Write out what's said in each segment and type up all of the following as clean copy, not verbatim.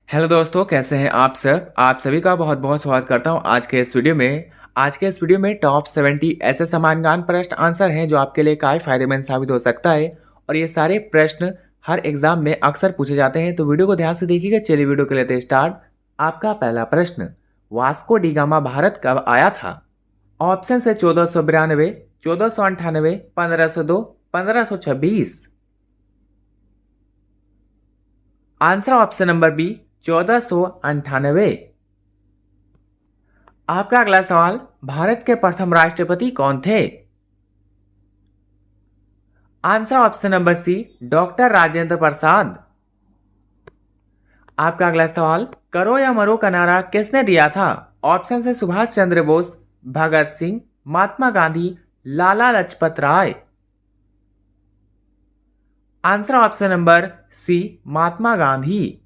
Hello दोस्तों, कैसे हैं आप सब। आप सभी का बहुत बहुत स्वागत करता हूं आज के इस वीडियो में टॉप 70 ऐसे समानगान प्रश्न आंसर हैं जो आपके लिए काफ़ी फायदेमंद साबित हो सकता है। और ये सारे प्रश्न हर एग्जाम में अक्सर पूछे जाते हैं, तो वीडियो को ध्यान से देखिएगा। चलिए वीडियो के लेते हैं स्टार्ट। आपका पहला प्रश्न, वास्को डी गामा भारत कब आया था। ऑप्शन है 1492, 1498, 1502, 1526। Answer option number B 1498। आपका अगला सवाल, भारत के प्रथम राष्ट्रपति कौन थे। Answer option number C doctor Rajendra Prasad. आपका अगला सवाल, करो या मरो का नारा किसने दिया था। ऑप्शन है Subhash Chandra Bose, Bhagat Singh, Mahatma Gandhi, Lala Lajpat Rai. Answer option number सी महात्मा गांधी।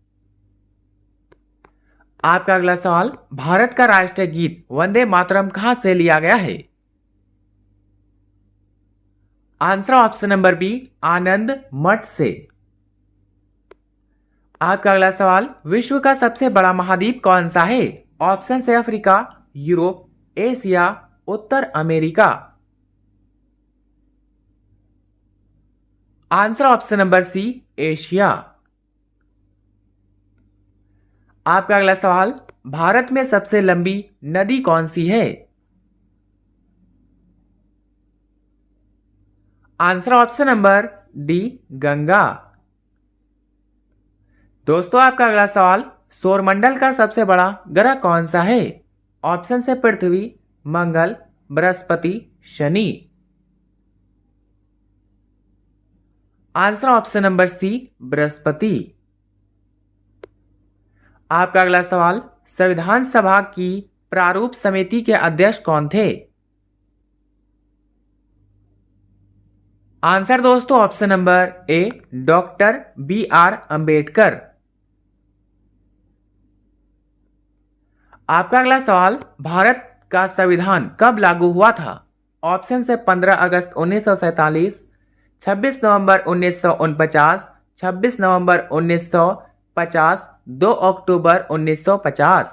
आपका अगला सवाल, भारत का राष्ट्रीय गीत वंदे मातरम कहां से लिया गया है। आंसर ऑप्शन नंबर बी आनंद मठ से। आपका अगला सवाल, विश्व का सबसे बड़ा महाद्वीप कौन सा है। ऑप्शन है अफ्रीका, यूरोप, एशिया, उत्तर America. Answer option number C Asia. आपका अगला सवाल, भारत में सबसे लंबी नदी कौन सी है। Answer option number D Ganga. दोस्तों आपका अगला सवाल, सौरमंडल का सबसे बड़ा ग्रह कौन सा है। ऑप्शन है Prithvi, Mangal, Brihaspati, Shani. Answer option number C Brihaspati. आपका अगला सवाल, संविधान सभा की प्रारूप समिति के अध्यक्ष कौन थे। आंसर दोस्तों option number A doctor B R Ambedkar. आपका अगला सवाल, भारत का संविधान कब लागू हुआ था। ऑप्शन है 15 अगस्त 1947, 26 नवंबर 1949, 26 नवंबर 1950, 2 अक्टूबर 1950।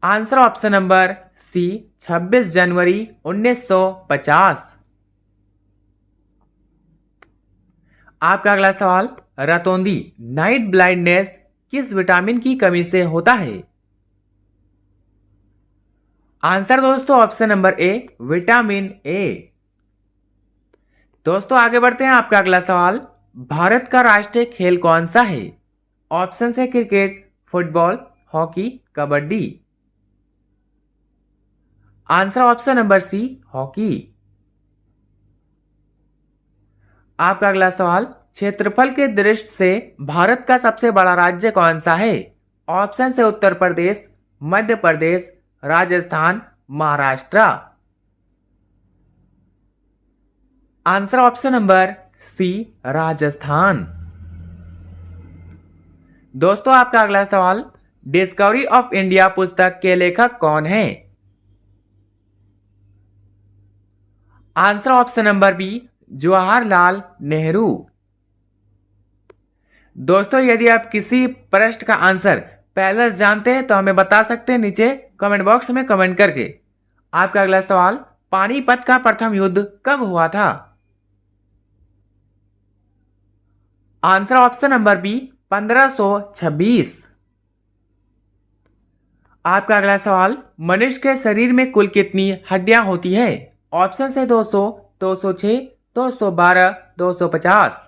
आंसर ऑप्शन नंबर सी 26 जनवरी 1950। आपका अगला सवाल, रतौंधी नाइट ब्लाइंडनेस किस विटामिन की कमी से होता है। आंसर दोस्तों option number A vitamin A. दोस्तों आगे बढ़ते हैं। आपका अगला सवाल, भारत का राष्ट्रीय खेल कौन सा है। ऑप्शन है cricket, football, hockey, kabaddi. Answer option number C hockey. आपका अगला सवाल, क्षेत्रफल के दृष्टि से भारत का सबसे बड़ा राज्य कौन सा है। ऑप्शन है Uttar Pradesh, Madhya Pradesh, Rajasthan, Maharashtra. Answer option number C Rajasthan. दोस्तों आपका अगला सवाल, डिस्कवरी ऑफ इंडिया पुस्तक के लेखक कौन है। Answer option number B Jawaharlal Nehru. दोस्तों यदि आप किसी प्रश्न का आंसर पहले से जानते हैं तो हमें बता सकते हैं नीचे कमेंट बॉक्स में कमेंट करके। आपका अगला सवाल, पानीपत का प्रथम युद्ध कब हुआ था। Answer option number B 1526। आपका अगला सवाल, मनुष्य के शरीर में कुल कितनी हड्डियां होती है। ऑप्शन है 200, 206, 212, 250।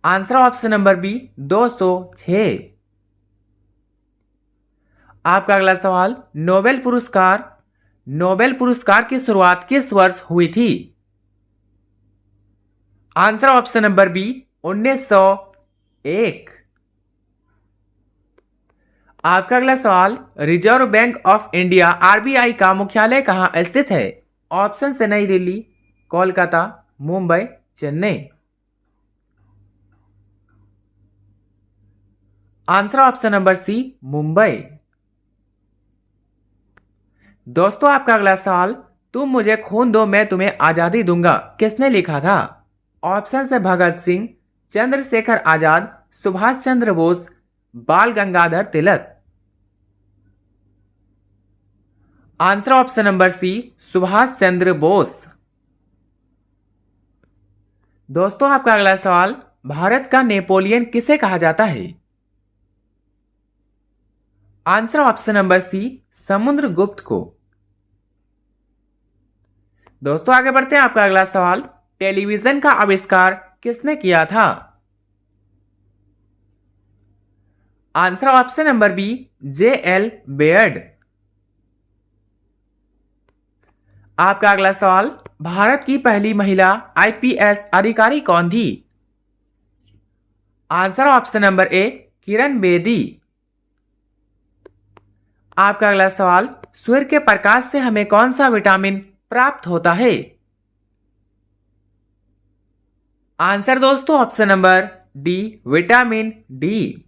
Answer option number B 206। आपका अगला सवाल, नोबेल पुरस्कार की शुरुआत किस वर्ष हुई थी। Answer option number B 1901। आपका अगला सवाल, Reserve Bank of India RBI का मुख्यालय कहां स्थित है। ऑप्शन से नई Delhi, Kolkata, Mumbai, Chennai. Answer option number C Mumbai. दोस्तों आपका अगला सवाल, तुम मुझे खून दो मैं तुम्हें आजादी दूंगा किसने लिखा था। ऑप्शन से Bhagat Singh, Chandrashekhar Azad, Subhash Chandra Bose, Bal Gangadhar Tilak. Answer option number C, Subhash Chandra Bose. दोस्तों आपका अगला सवाल, भारत का नेपोलियन किसे कहा जाता है? Answer option number C, Samudragupta को। दोस्तों आगे बढ़ते हैं, आपका अगला सवाल, टेलीविजन का आविष्कार किसने किया था? Answer option number B, J.L. Baird. आपका अगला सवाल, भारत की पहली महिला IPS अधिकारी कौन थी? आंसर ऑप्शन नंबर ए, किरण बेदी। आपका अगला सवाल, सूर्य के प्रकाश से हमें कौन सा विटामिन प्राप्त होता है? आंसर दोस्तों option number D, vitamin D.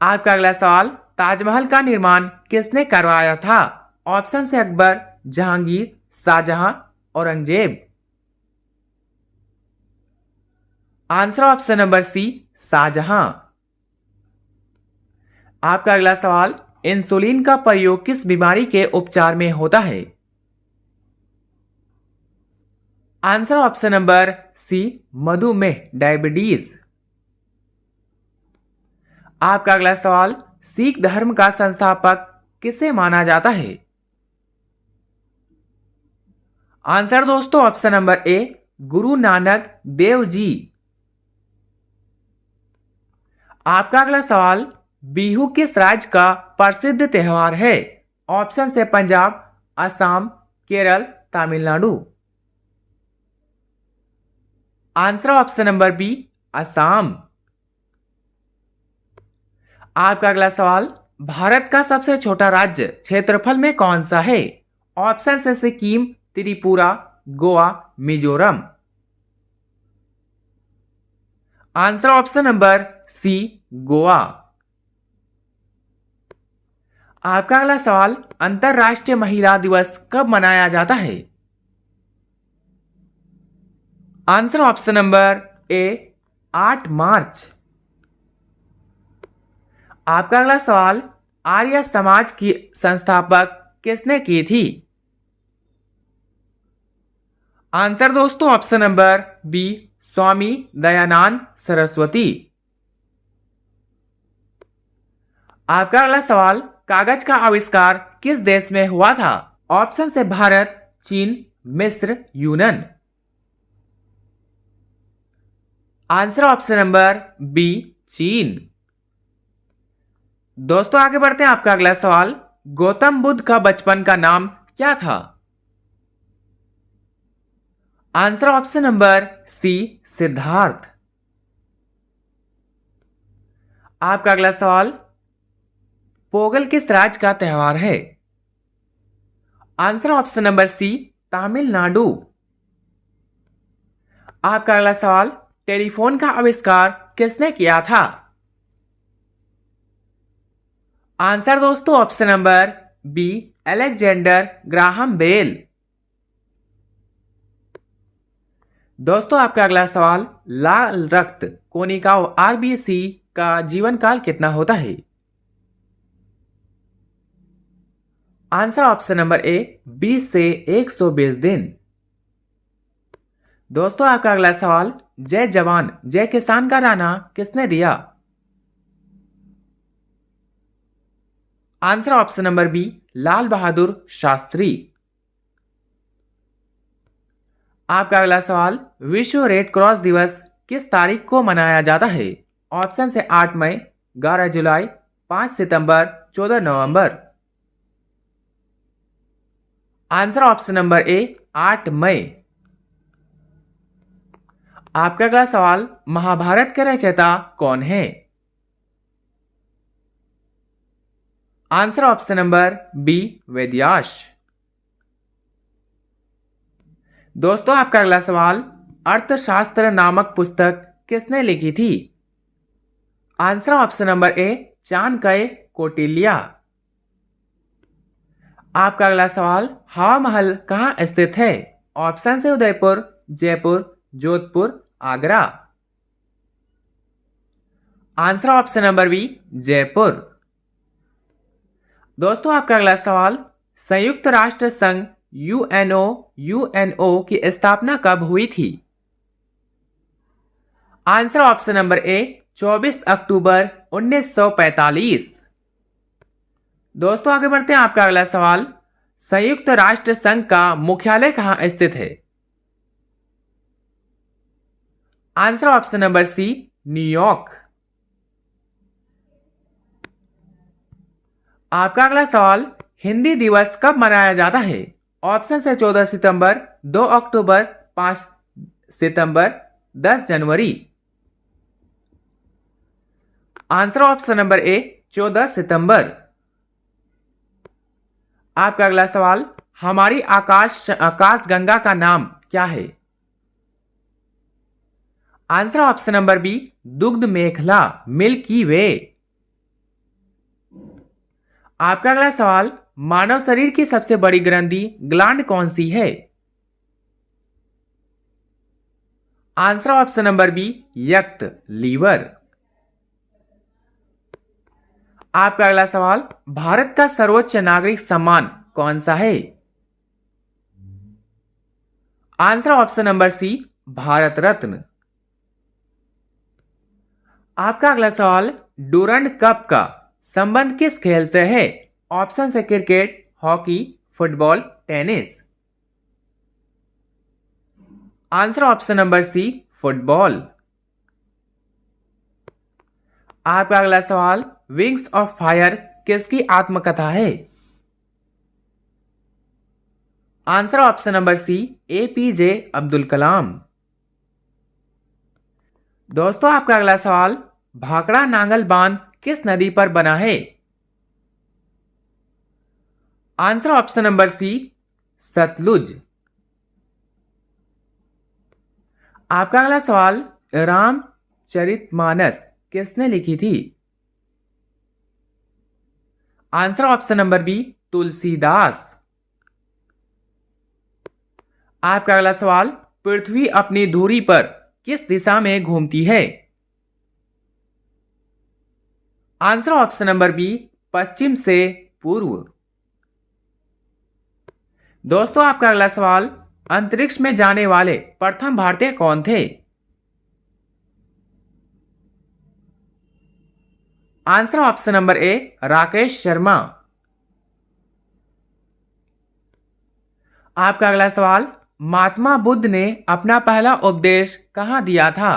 आपका अगला सवाल, ताजमहल का निर्माण किसने करवाया था? ऑप्शन से Akbar, Jahangir, Shahjahan, Aurangzeb. Answer option number C, Shahjahan. आपका अगला सवाल, इंसुलिन का प्रयोग किस बीमारी के उपचार में होता है? आंसर ऑप्शन नंबर सी, मधुमेह, डायबिटीज। आपका अगला सवाल, सिख धर्म का संस्थापक किसे माना जाता है? आंसर दोस्तों ऑप्शन नंबर ए, गुरु नानक देव जी। आपका अगला सवाल, बिहू किस राज्य का प्रसिद्ध त्योहार है? ऑप्शन से Punjab, Assam, Kerala, Tamil Nadu. Answer option number B, Assam. आपका अगला सवाल, भारत का सबसे छोटा राज्य क्षेत्रफल में कौन सा है? ऑप्शन से Sikkim, Tripura, Goa, Mizoram. Answer option number C, Goa. आपका अगला सवाल, अंतरराष्ट्रीय महिला दिवस कब मनाया जाता है? आंसर ऑप्शन नंबर ए, 8 मार्च। आपका अगला सवाल, आर्य समाज की संस्थापक किसने की थी? आंसर दोस्तों option number B, Swami Dayanand Saraswati. आपका अगला सवाल, कागज का आविष्कार किस देश में हुआ था? ऑप्शन से भारत, चीन, मिस्र, यूनान। आंसर ऑप्शन नंबर बी, चीन। दोस्तों आगे बढ़ते हैं, आपका अगला सवाल, गौतम बुद्ध का बचपन का नाम क्या था? Answer option number C, Siddhartha. आपका अगला सवाल, पोंगल किस राज्य का त्योहार है? Answer option number C, Tamil Nadu. आपका अगला सवाल, टेलीफोन का आविष्कार किसने किया था? आंसर दोस्तों option number B, Alexander Graham Bell. दोस्तों आपका अगला सवाल, लाल रक्त कोशिकाओं RBC का जीवन काल कितना होता है? आंसर ऑप्शन नंबर ए, 20 से 120 दिन। दोस्तों आपका अगला सवाल, जय जवान जय किसान का नारा किसने दिया? Answer option number B, Lal Bahadur Shastri. आपका अगला सवाल, विश्व रेड क्रॉस दिवस किस तारीख को मनाया जाता है? ऑप्शन से 8 मई, 11 जुलाई, 5 सितंबर, 14 नवंबर। आंसर ऑप्शन नंबर ए, 8 मई। आपका अगला सवाल, महाभारत के रचयिता कौन है? Answer option number B, Vedvyas. दोस्तों आपका अगला सवाल, अर्थशास्त्र नामक पुस्तक किसने लिखी थी? आंसर ऑप्शन नंबर ए, चाणक्य कौटिल्य। आपका अगला सवाल, हवा महल कहाँ स्थित है? ऑप्शन से Udaipur, Jaipur, Jodhpur, Agra. Answer option number B, Jaipur. दोस्तों आपका अगला सवाल, संयुक्त राष्ट्र संघ यूएनओ की स्थापना कब हुई थी? आंसर ऑप्शन नंबर ए, 24 अक्टूबर 1945। दोस्तों आगे बढ़ते हैं, आपका अगला सवाल, संयुक्त राष्ट्र संघ का मुख्यालय कहां स्थित है? Answer option number C, New York. आपका अगला सवाल, हिंदी दिवस कब मनाया जाता है? ऑप्शन है 14 सितंबर, 2 अक्टूबर, 5 सितंबर, 10 जनवरी। आंसर ऑप्शन नंबर ए, 14 सितंबर। आपका अगला सवाल, हमारी आकाश गंगा का नाम क्या है? आंसर ऑप्शन नंबर बी, दुग्ध मेखला, मिल्की वे। आपका अगला सवाल, मानव शरीर की सबसे बड़ी ग्रंथि ग्लैंड कौन सी है? आंसर ऑप्शन नंबर बी, यकृत, लीवर। आपका अगला सवाल, भारत का सर्वोच्च नागरिक सम्मान कौन सा है? Answer option number C, Bharat Ratna. आपका अगला सवाल, डूरंड कप का संबंध किस खेल से है? ऑप्शन है cricket, hockey, football, tennis. Answer option number C, football. आपका अगला सवाल, विंग्स ऑफ फायर किसकी आत्मकथा है? Answer option number C, APJ Abdul Kalam. दोस्तों आपका अगला सवाल, भाखड़ा नांगल बांध किस नदी पर बना है? Answer option number C, Sutlej. आपका अगला सवाल, रामचरितमानस किसने लिखी थी? Answer option number B, Tulsidas. आपका अगला सवाल, पृथ्वी अपनी धुरी पर किस दिशा में घूमती है? आंसर ऑप्शन नंबर बी, पश्चिम से पूर्व। दोस्तों आपका अगला सवाल, अंतरिक्ष में जाने वाले प्रथम भारतीय कौन थे? आंसर ऑप्शन नंबर ए, राकेश शर्मा। आपका अगला सवाल, महात्मा बुद्ध ने अपना पहला उपदेश कहां दिया था?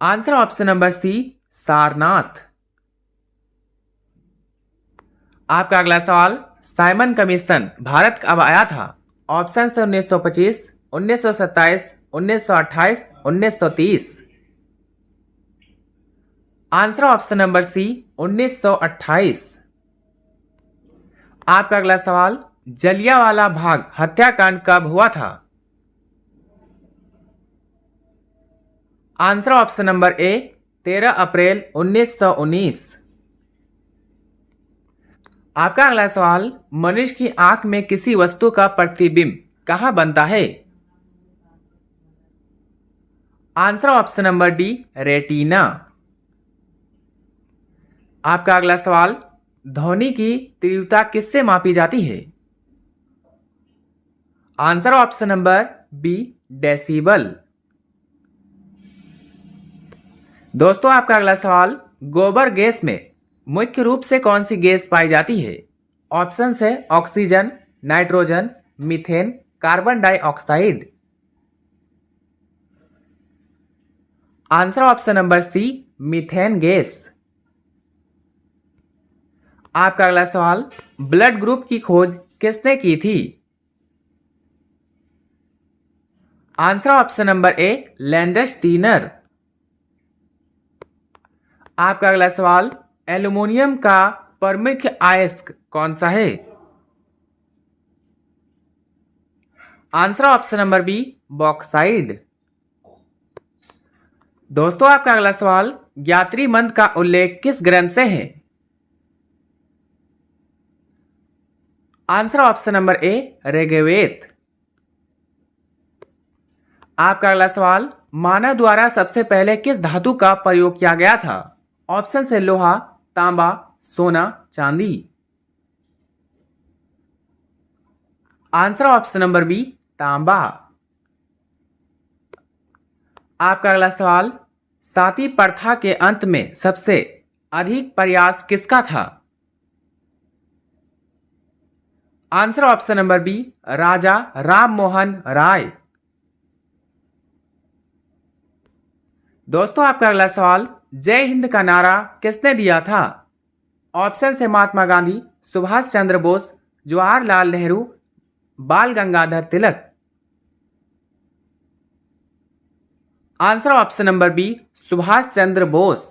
Answer option number C, Sarnath. आपका अगला सवाल, साइमन कमीशन भारत कब आया था? ऑप्शन है 1925, 1927, 1928, 1930। Answer option number C, 1928। आपका अगला सवाल, जलियांवाला बाग हत्याकांड कब हुआ था? आंसर ऑप्शन नंबर ए, 13 अप्रैल 1919। आपका अगला सवाल, मनुष्य की आंख में किसी वस्तु का प्रतिबिंब कहां बनता है? Answer option number D, retina. आपका अगला सवाल, ध्वनि की तीव्रता किससे मापी जाती है? Answer option number B, decibel. दोस्तों आपका अगला सवाल, गोबर गैस में मुख्य रूप से कौन सी गैस पाई जाती है? ऑप्शन है oxygen, nitrogen, methane, carbon dioxide. Answer option number C, methane gas. आपका अगला सवाल, ब्लड ग्रुप की खोज किसने की थी? आंसर ऑप्शन नंबर ए, लैंडस्टीनर। आपका अगला सवाल, एल्युमिनियम का प्रमुख अयस्क कौन सा है? Answer option number B, bauxite. दोस्तों आपका अगला सवाल, ज्ञात्री मंत्र का उल्लेख किस ग्रंथ से है? Answer option number A, Rigveda. आपका अगला सवाल, मानव द्वारा सबसे पहले किस धातु का प्रयोग किया गया था? ऑप्शन है लोहा, तांबा, सोना, चांदी। आंसर ऑप्शन नंबर बी, तांबा। आपका अगला सवाल, साती प्रथा के अंत में सबसे अधिक प्रयास किसका था? आंसर ऑप्शन नंबर बी, राजा राम मोहन राय। दोस्तों आपका अगला सवाल, जय हिंद का नारा किसने दिया था? ऑप्शन है Mahatma Gandhi, Subhash Chandra Bose, Jawaharlal Nehru, Bal Gangadhar Tilak. Answer option number B, Subhash Chandra Bose.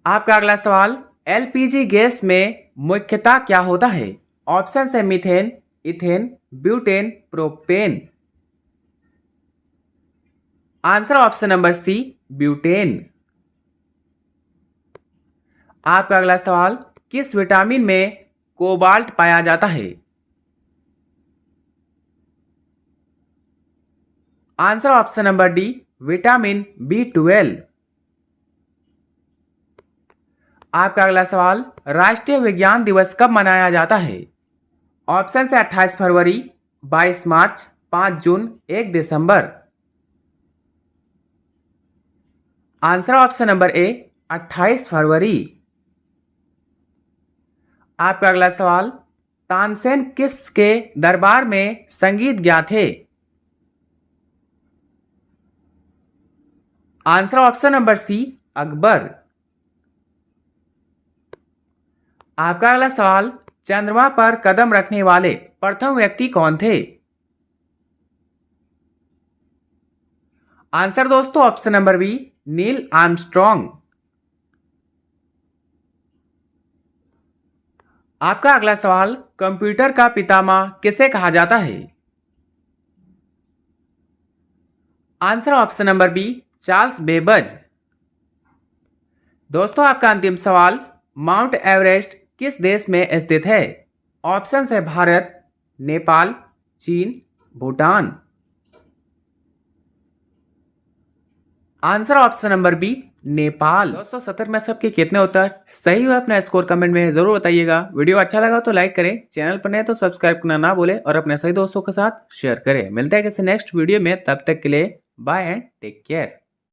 आपका अगला सवाल, एलपीजी गैस में मुख्यतः क्या होता है? ऑप्शन है methane, ethane, butane, propane. Answer option number C, butane. आपका अगला सवाल, किस विटामिन में कोबाल्ट पाया जाता है? Answer option number D, vitamin B12। आपका अगला सवाल, राष्ट्रीय विज्ञान दिवस कब मनाया जाता है? ऑप्शन है 28 फरवरी, 22 मार्च, 5 जून, 1 दिसंबर। आंसर ऑप्शन नंबर ए, 28 फरवरी। आपका अगला सवाल, तानसेन किसके दरबार में संगीत गया थे? Answer option number C, Akbar. आपका अगला सवाल, चंद्रमा पर कदम रखने वाले प्रथम व्यक्ति कौन थे? आंसर दोस्तों option number B, Neil Armstrong. आपका अगला सवाल, कंप्यूटर का पितामह किसे कहा जाता है? Answer option number B, Charles Babbage. दोस्तों आपका अंतिम सवाल, माउंट एवरेस्ट किस देश में स्थित है? ऑप्शन है भारत, नेपाल, चीन, Bhutan. Answer option number B, Nepal. दोस्तों 70 में सबके कितने उत्तर सही हुए अपना स्कोर कमेंट में जरूर बताइएगा। वीडियो अच्छा लगा तो लाइक करें, चैनल पर नए तो सब्सक्राइब करना ना भूलें और अपने सही दोस्तों के साथ शेयर करें। मिलते हैं किसी नेक्स्ट वीडियो में, तब तक के लिए बाय एंड टेक केयर।